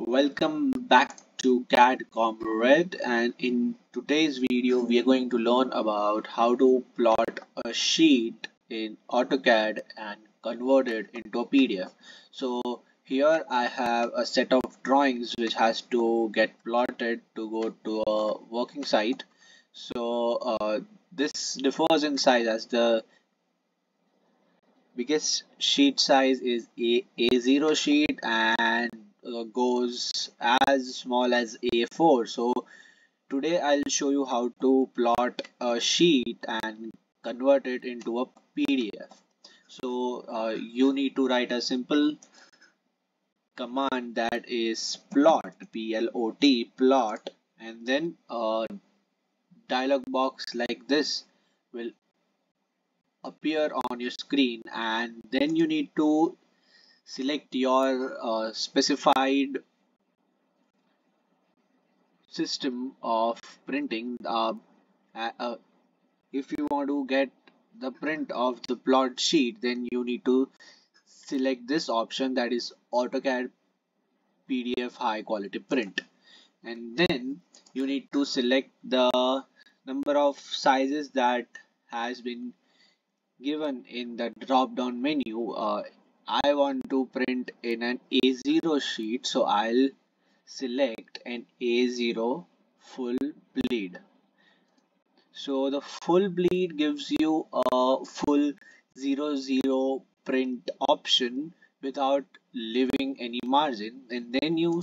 Welcome back to CAD Comrade, and in today's video we are going to learn about how to plot a sheet in AutoCAD and convert it into a PDF. So here I have a set of drawings which has to get plotted to go to a working site. So this differs in size as the biggest sheet size is A0 sheet and goes as small as A4. So today I'll show you how to plot a sheet and convert it into a PDF. So you need to write a simple command that is plot, P-L-O-T, plot, and then a dialog box like this will appear on your screen, and then you need to select your specified system of printing. If you want to get the print of the plot sheet, then you need to select this option, that is AutoCAD PDF high quality print, and then you need to select the number of sizes that has been given in the drop down menu. I want to print in an A0 sheet, so I'll select an A0 full bleed. So the full bleed gives you a full 00 print option without leaving any margin, and then you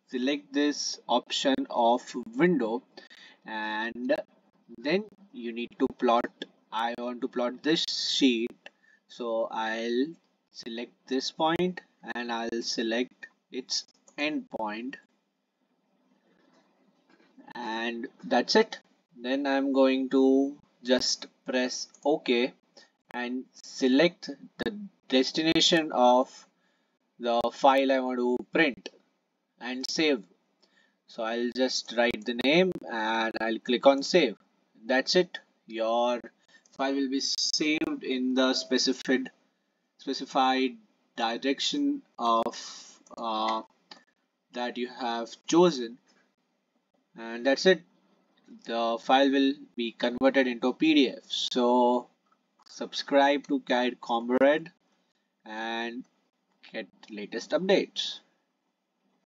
select this option of window, and then you need to plot. I want to plot this sheet, so I'll select this point and I'll select its end point, and that's it. Then I'm going to just press OK and select the destination of the file I want to print and save. So I'll just write the name and I'll click on save. That's it. Your file will be saved in the specified direction of that you have chosen, and that's it. The file will be converted into a PDF. So subscribe to CAD Comrade and get latest updates.